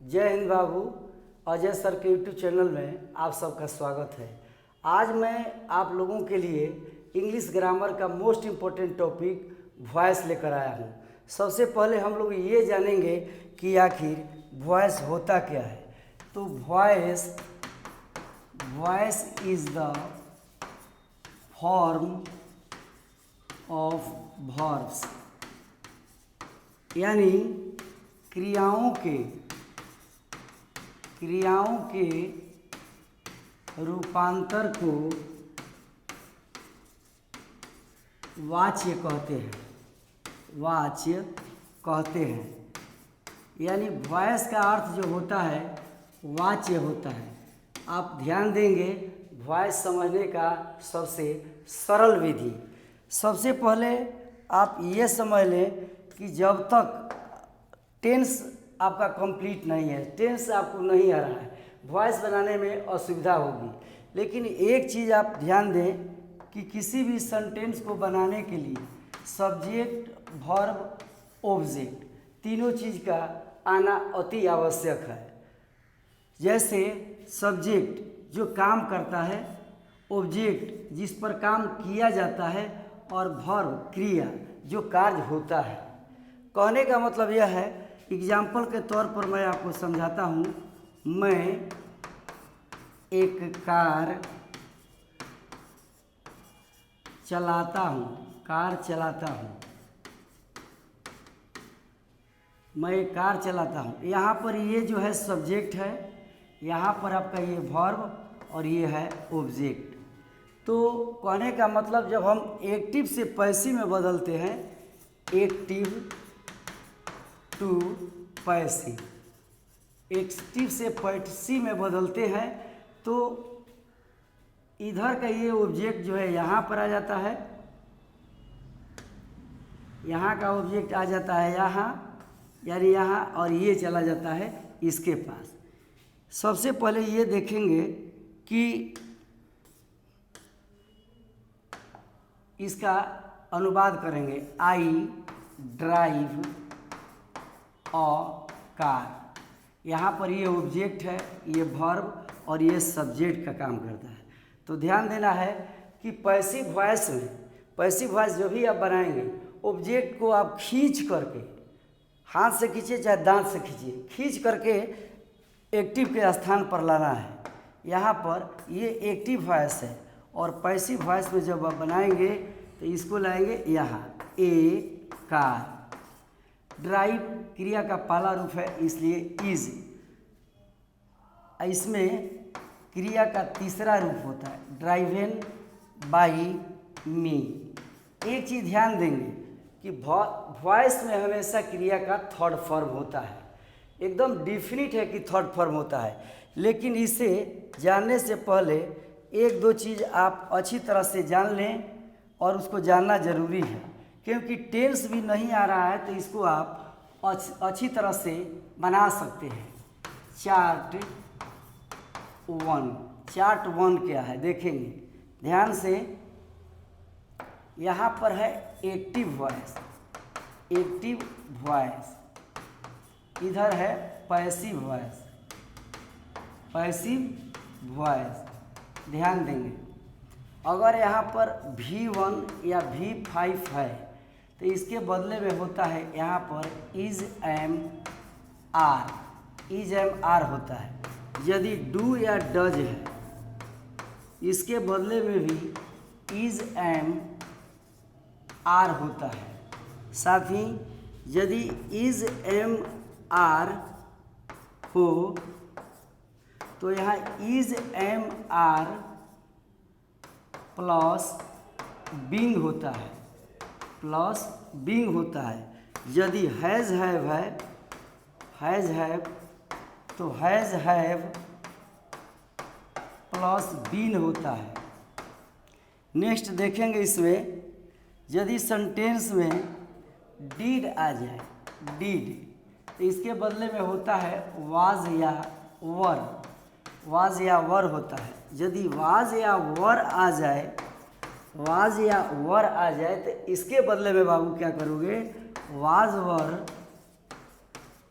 जय हिंद बाबू। अजय सर के YouTube channel में आप सबका स्वागत है। आज मैं आप लोगों के लिए इंग्लिश ग्रामर का मोस्ट इम्पोर्टेंट टॉपिक वॉइस लेकर आया हूँ। सबसे पहले हम लोग ये जानेंगे कि आखिर वॉइस होता क्या है। तो voice is the form of verbs, यानी क्रियाओं के रूपांतर को वाच्य कहते हैं। यानी वॉइस का अर्थ जो होता है वाच्य होता है। आप ध्यान देंगे वॉइस समझने का सबसे सरल विधि, सबसे पहले आप ये समझ लें कि जब तक टेंस आपका कंप्लीट नहीं है, टेंस आपको नहीं आ रहा है, वॉइस बनाने में असुविधा होगी। लेकिन एक चीज़ आप ध्यान दें कि किसी भी सेंटेंस को बनाने के लिए सब्जेक्ट, वर्ब, ऑब्जेक्ट तीनों चीज़ का आना अति आवश्यक है। जैसे सब्जेक्ट जो काम करता है, ऑब्जेक्ट जिस पर काम किया जाता है, और वर्ब क्रिया जो कार्य होता है। कहने का मतलब यह है, एग्जाम्पल के तौर पर मैं आपको समझाता हूँ। मैं एक कार चलाता हूँ, मैं एक कार चलाता हूँ। यहाँ पर ये जो है सब्जेक्ट है, यहाँ पर आपका ये वर्ब और ये है ऑब्जेक्ट। तो कहने का मतलब जब हम एक्टिव से पैसिव में बदलते हैं, एक्टिव टू पैसिव, एक्टिव से पैसिव में बदलते हैं, तो इधर का ये ऑब्जेक्ट जो है यहाँ पर आ जाता है, यहाँ का ऑब्जेक्ट आ जाता है यहाँ, यानी यहाँ, और ये चला जाता है इसके पास। सबसे पहले ये देखेंगे कि इसका अनुवाद करेंगे। I drive a car. यहाँ पर ये ऑब्जेक्ट है, ये वर्ब और ये सब्जेक्ट का काम करता है। तो ध्यान देना है कि पैसिव वॉइस में, पैसिव वॉइस जो भी आप बनाएंगे, ऑब्जेक्ट को आप खींच करके, हाथ से खींचिए चाहे दांत से खींचिए, खींच करके एक्टिव के स्थान पर लाना है। यहाँ पर ये एक्टिव वॉइस है, और पैसिव वॉइस में जब आप बनाएंगे तो इसको लाएंगे यहाँ, ए कार। ड्राइव क्रिया का पहला रूप है, इसलिए इज। इसमें क्रिया का तीसरा रूप होता है, ड्राइवन बाई मी। एक चीज़ ध्यान देंगे कि वॉइस में हमेशा क्रिया का थर्ड फॉर्म होता है। एकदम डिफिनिट है कि थर्ड फॉर्म होता है, लेकिन इसे जानने से पहले एक दो चीज़ आप अच्छी तरह से जान लें, और उसको जानना ज़रूरी है, क्योंकि टेंस भी नहीं आ रहा है तो इसको आप अच्छी तरह से बना सकते हैं। चार्ट वन क्या है देखेंगे ध्यान से। यहाँ पर है एक्टिव वॉइस, इधर है पैसिव वॉइस। ध्यान देंगे, अगर यहाँ पर V1 या V5 है तो इसके बदले में होता है यहाँ पर इज एम आर होता है। यदि डू या डज है, इसके बदले में भी इज एम आर होता है। साथ ही यदि इज एम आर हो तो यहाँ is am are plus being होता है। यदि हैज़ हैव तो हैज़ हैव प्लस बीन होता है। नेक्स्ट देखेंगे, इसमें यदि सेंटेंस में डीड आ जाए, तो इसके बदले में होता है वाज या वर होता है। यदि वाज या वर आ जाए तो इसके बदले में बाबू क्या करोगे, वाज वर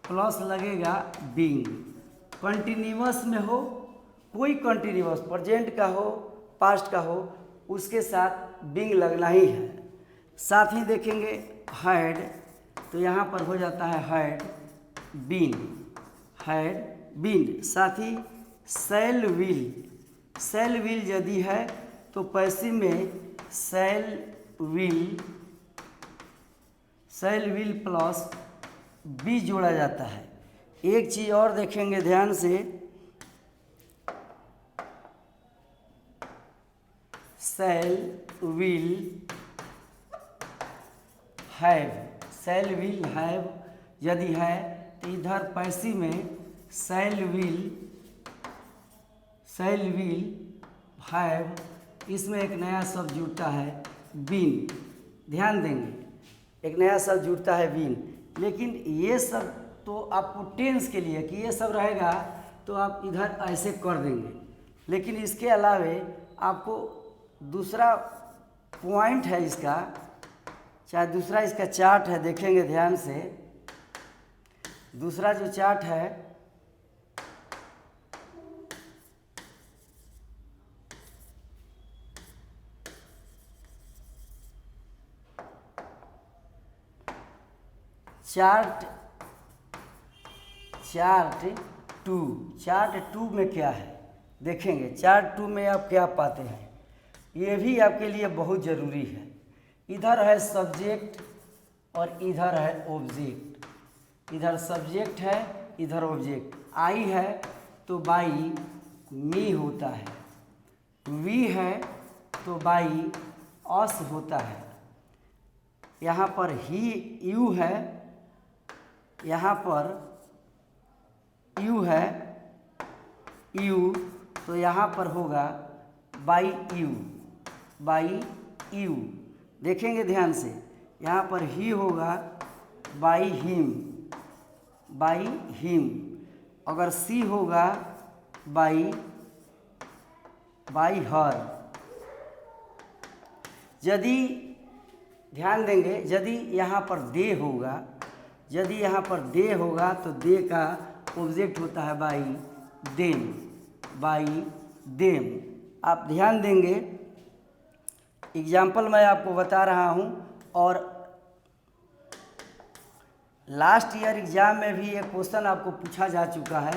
प्लस लगेगा बीइंग। कंटिन्यूअस में हो, कोई कंटिन्यूअस प्रेजेंट का हो, पास्ट का हो, उसके साथ बीइंग लगना ही है। साथ ही देखेंगे हैड, तो यहाँ पर हो जाता है हैड बीन, हैड बीन। साथ ही शैल विल, शैल विल यदि है तो पैसिव में शैल विल प्लस बी जोड़ा जाता है। एक चीज़ और देखेंगे ध्यान से, शैल will have, shell will have यदि है तो इधर पैसिव में शैल विल हैव, इसमें एक नया शब्द जुड़ता है बीन। ध्यान देंगे एक नया शब्द जुड़ता है बीन। लेकिन ये सब तो आपको टेंस के लिए कि ये सब रहेगा तो आप इधर ऐसे कर देंगे। लेकिन इसके अलावे आपको दूसरा पॉइंट है इसका, चाहे दूसरा इसका चार्ट है, देखेंगे ध्यान से। दूसरा जो चार्ट है चार्ट टू में क्या है देखेंगे। चार्ट टू में आप क्या पाते हैं, ये भी आपके लिए बहुत ज़रूरी है। इधर है सब्जेक्ट और इधर है ऑब्जेक्ट। इधर सब्जेक्ट है, इधर ऑब्जेक्ट। आई है तो बाई मी होता है, वी है तो बाई अस होता है। यहाँ पर ही यू है, यहाँ पर यू है, यू तो यहाँ पर होगा बाई यू। देखेंगे ध्यान से, यहाँ पर ही होगा बाई हिम। अगर सी होगा बाई हर। यदि ध्यान देंगे, यदि यहाँ पर दे होगा तो दे का ऑब्जेक्ट होता है बाई देम। आप ध्यान देंगे, एग्जाम्पल मैं आपको बता रहा हूँ। और लास्ट ईयर एग्जाम में भी एक क्वेश्चन आपको पूछा जा चुका है,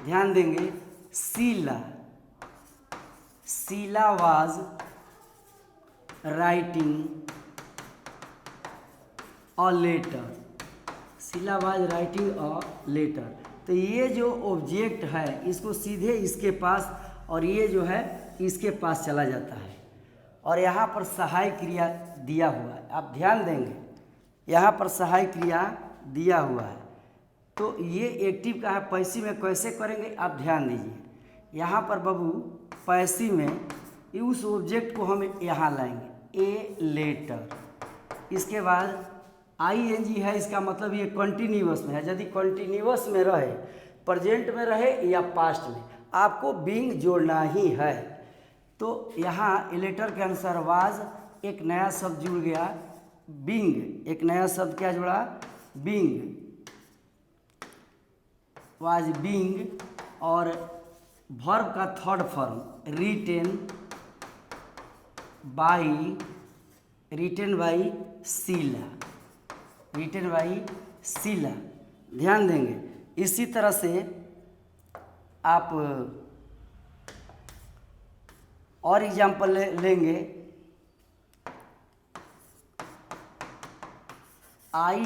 ध्यान देंगे। Sheela was writing a letter, Sheela was writing a letter. तो ये जो ऑब्जेक्ट है इसको सीधे इसके पास और ये जो है इसके पास चला जाता है। और यहाँ पर सहायक क्रिया दिया हुआ है, आप ध्यान देंगे यहाँ पर सहायक क्रिया दिया हुआ है। तो ये एक्टिव का है, पैसिव में कैसे करेंगे आप ध्यान दीजिए। यहाँ पर बाबू पैसिव में उस ऑब्जेक्ट को हम यहाँ लाएंगे, ए लेटर। इसके बाद ING है, इसका मतलब ये कंटिन्यूअस में है। यदि कंटिन्यूअस में रहे, प्रेजेंट में रहे या पास्ट में, आपको बीइंग जोड़ना ही है। तो यहाँ लेटर के अनुसार वाज, एक नया शब्द जुड़ गया बीइंग। एक नया शब्द क्या जुड़ा, बीइंग, वाज बीइंग। और वर्ब का third form written by Sheela. ध्यान देंगे। इसी तरह से आप और एग्जाम्पल लेंगे। I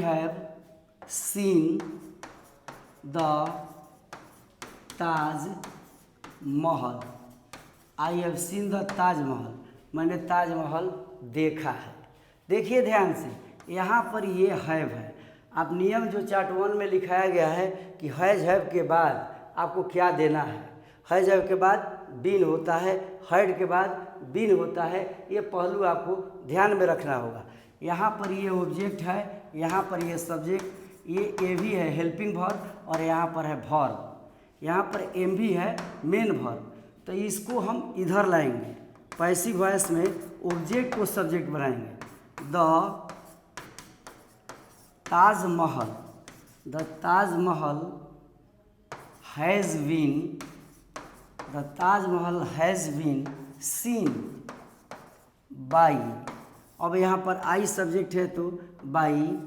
have seen the Taj Mahal. I have seen the Taj Mahal, मैंने ताजमहल देखा है। देखिए ध्यान से, यहाँ पर ये हैव है। आप नियम जो चार्ट 1 में लिखाया गया है कि हैव के बाद आपको क्या देना है। हैव के बाद बीन होता है, हैड के बाद बीन होता है। ये पहलू आपको ध्यान में रखना होगा। यहाँ पर ये ऑब्जेक्ट है, यहाँ पर ये सब्जेक्ट, ये भी है हेल्पिंग वर्ब, और यहाँ पर है वर्ब। यहाँ पर एम भी है मेन वर्ब। तो इसको हम इधर लाएंगे, पैसिव वॉइस में ऑब्जेक्ट को सब्जेक्ट बनाएंगे। The Taj Mahal, the Taj Mahal has been, the Taj Mahal has been seen by. अब यहाँ पर आई सब्जेक्ट है तो बाई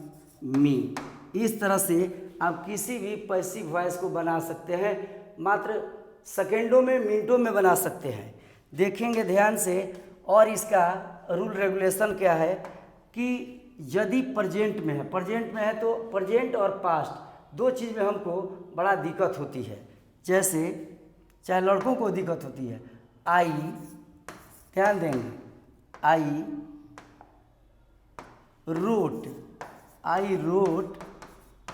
मी। इस तरह से आप किसी भी पैसिव वॉइस को बना सकते हैं, मात्र सेकेंडों में, मिनटों में बना सकते हैं। देखेंगे ध्यान से। और इसका रूल रेगुलेशन क्या है कि यदि प्रेजेंट में है तो प्रेजेंट और पास्ट दो चीज़ में हमको बड़ा दिक्कत होती है। जैसे चाहे लड़कों को दिक्कत होती है। आई, ध्यान देंगे, आई रोट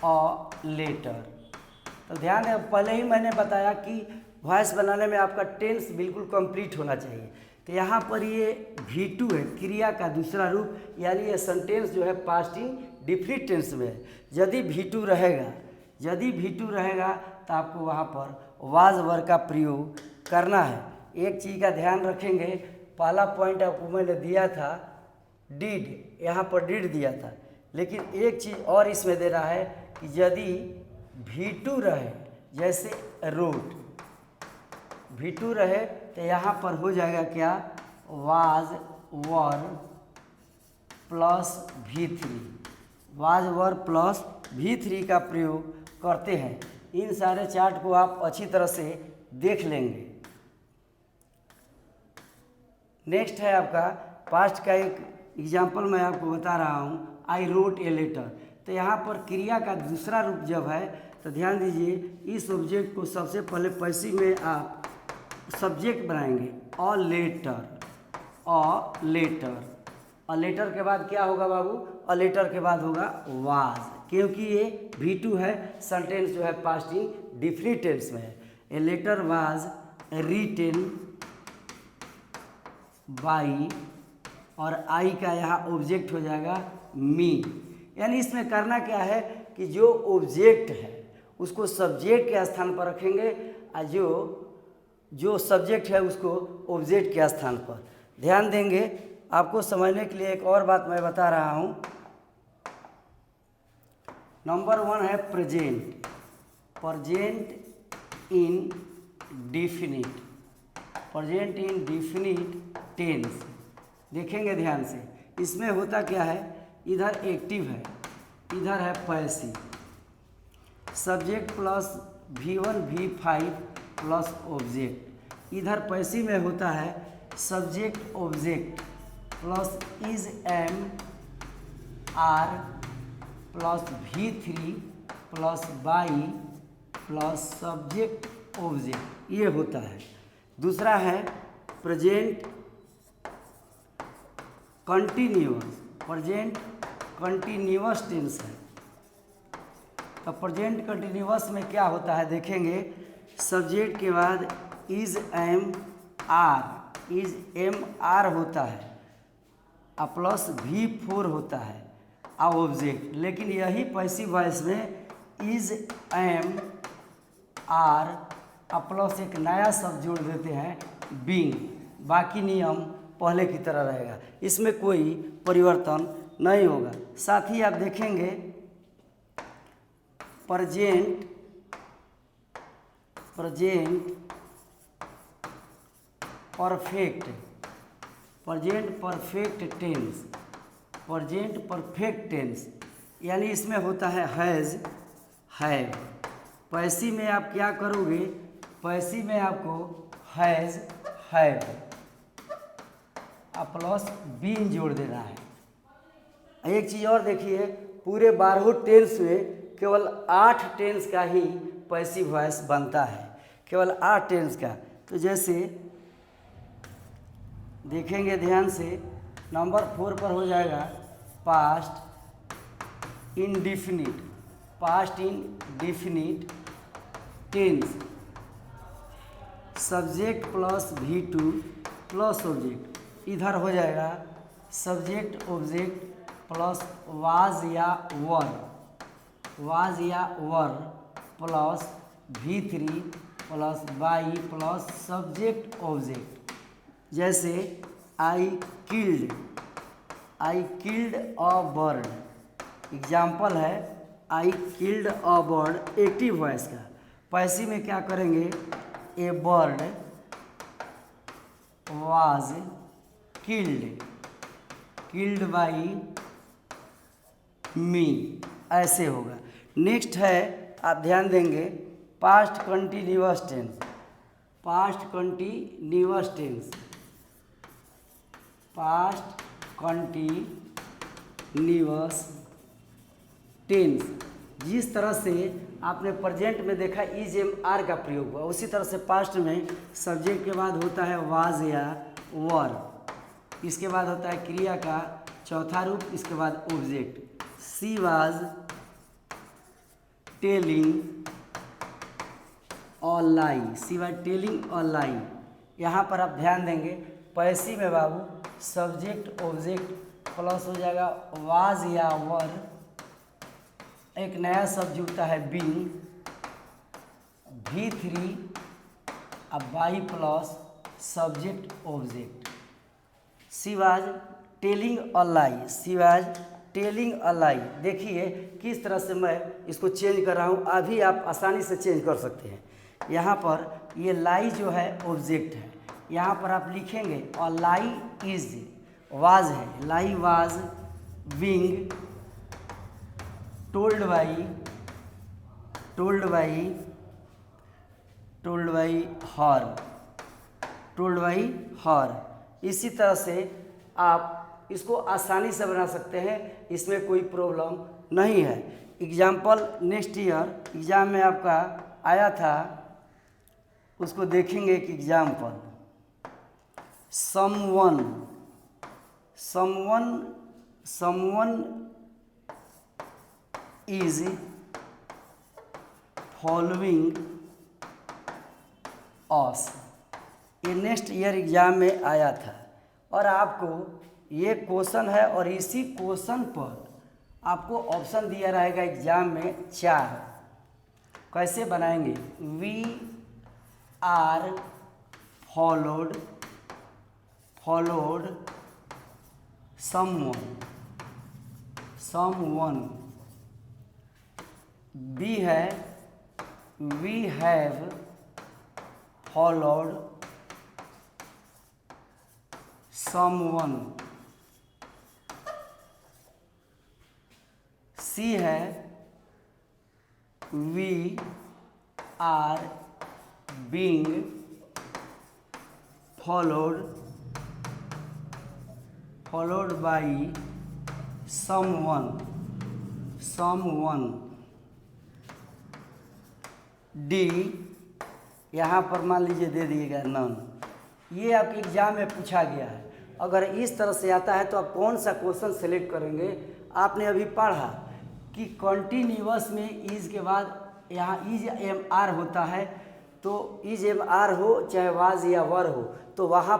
अ लेटर। तो ध्यान दें, पहले ही मैंने बताया कि वॉइस बनाने में आपका टेंस बिल्कुल कंप्लीट होना चाहिए। तो यहाँ पर ये V2 है, क्रिया का दूसरा रूप, यानी ये सेंटेंस जो है पास्ट इंडेफिनिट टेंस में है। यदि V2 रहेगा तो आपको वहाँ पर वाज वर्ब का प्रयोग करना है। एक चीज़ का ध्यान रखेंगे, पहला पॉइंट आपको मैंने दिया था डिड, यहाँ पर डिड दिया था, लेकिन एक चीज़ और इसमें दे रहा है कि यदि V2 रहे, जैसे रोट, V2 रहे तो यहाँ पर हो जाएगा क्या, was were plus V3, was were plus V3 का प्रयोग करते हैं। इन सारे चार्ट को आप अच्छी तरह से देख लेंगे। नेक्स्ट है आपका पास्ट का एक एग्जाम्पल मैं आपको बता रहा हूँ, आई रोट ए लेटर। तो यहाँ पर क्रिया का दूसरा रूप जब है तो ध्यान दीजिए, इस ऑब्जेक्ट को सबसे पहले पैसिव में आप सब्जेक्ट बनाएंगे, अ लेटर के बाद क्या होगा बाबू, अ लेटर के बाद होगा वाज, क्योंकि ये V2 है, सेंटेंस जो है पास्ट इंडेफिनिट टेंस में है। A letter was written by, और आई का यहाँ ऑब्जेक्ट हो जाएगा मी। यानी इसमें करना क्या है कि जो ऑब्जेक्ट है उसको सब्जेक्ट के स्थान पर रखेंगे, और जो सब्जेक्ट है उसको ऑब्जेक्ट के स्थान पर। ध्यान देंगे, आपको समझने के लिए एक और बात मैं बता रहा हूँ। नंबर 1 है प्रेजेंट इन डिफिनिट टेंस। देखेंगे ध्यान से, इसमें होता क्या है, इधर एक्टिव है, इधर है passive, subject plus V1 V5 plus object. इधर पैसिव में होता है subject object plus is am are plus V3 plus by plus subject object, ये होता है। दूसरा है प्रेजेंट कंटिन्यूअस टेंस है। तो प्रेजेंट कंटिन्यूअस में क्या होता है देखेंगे, सब्जेक्ट के बाद इज एम आर होता है, प्लस V4 होता है ऑब्जेक्ट। लेकिन यही पैसिव वॉइस में इज एम आर प्लस एक नया शब्द जोड़ देते हैं बीइंग। बाकी नियम पहले की तरह रहेगा, इसमें कोई परिवर्तन नहीं होगा। साथ ही आप देखेंगे प्रेजेंट परफेक्ट टेंस, यानी इसमें होता है हैज़ हैव। पैसिव में आप क्या करोगे, पैसिव में आपको हैज़ हैव प्लस बीन जोड़ देना है। एक चीज़ और देखिए, पूरे 12 टेंस में केवल 8 टेंस का ही पैसिव वॉइस बनता है, केवल 8 टेंस का। तो जैसे देखेंगे ध्यान से, नंबर 4 पर हो जाएगा past indefinite tense, subject plus V2 plus object. इधर हो जाएगा सब्जेक्ट ऑब्जेक्ट प्लस वाज या were plus V3 plus by plus subject object. जैसे I killed a bird, example है I killed a bird, active voice का। Passive में क्या करेंगे, a bird was killed by me, ऐसे होगा। नेक्स्ट है, आप ध्यान देंगे, past continuous tense. Past continuous tense, past continuous tense. जिस तरह से आपने प्रेजेंट में देखा इज एम आर का प्रयोग हुआ, उसी तरह से पास्ट में सब्जेक्ट के बाद होता है वाज या वर, इसके बाद होता है क्रिया का चौथा रूप, इसके बाद object. She was telling a lie, she was telling a lie. यहाँ पर आप ध्यान देंगे, पैसिव में बाबू सब्जेक्ट ऑब्जेक्ट प्लस हो जाएगा वाज या वर, एक नया शब्द जुड़ता है बीइंग, V3 अब by plus subject object. She was telling a lie, she was telling a lie. देखिए किस तरह से मैं इसको चेंज कर रहा हूँ, अभी आप आसानी से चेंज कर सकते हैं। यहाँ पर ये लाई जो है ऑब्जेक्ट है, यहाँ पर आप लिखेंगे अ लाई इज, वाज है, lie was being told by her. इसी तरह से आप इसको आसानी से बना सकते हैं, इसमें कोई प्रॉब्लम नहीं है। एग्जाम्पल नेक्स्ट ईयर एग्जाम में आपका आया था, उसको देखेंगे कि example someone is following us, ये नेक्स्ट ईयर एग्जाम में आया था। और आपको ये क्वेश्चन है और इसी क्वेश्चन पर आपको ऑप्शन दिया रहेगा एग्जाम में 4। कैसे बनाएंगे, we are followed someone, B है we have followed someone, C है we are being followed by someone. D यहाँ पर मान लीजिए दे दिएगा नन। ये आपके एग्जाम में पूछा गया है, अगर इस तरह से आता है तो आप कौन सा क्वेश्चन सेलेक्ट करेंगे। आपने अभी पढ़ा कि कंटिन्यूअस में इज के बाद यहाँ इज एम आर होता है, तो इज एम आर हो चाहे वाज या वर हो, तो वहाँ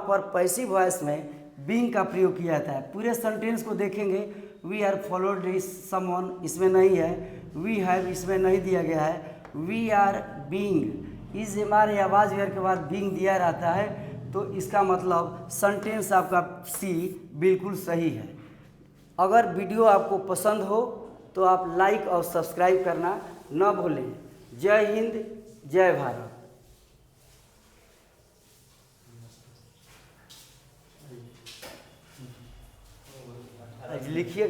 पर पैसिव वॉइस में बीइंग का प्रयोग किया जाता है। पूरे सेंटेंस को देखेंगे, वी आर फॉलोड समवन इसमें नहीं है, वी हैव इसमें नहीं दिया गया है, we are being is am are या वाज वेयर के बाद बीइंग दिया रहता है, तो इसका मतलब सेंटेंस आपका सी बिल्कुल सही है। अगर वीडियो आपको पसंद हो तो आप लाइक और सब्सक्राइब करना न भूलें। जय हिंद, जय भारत। लिखिए।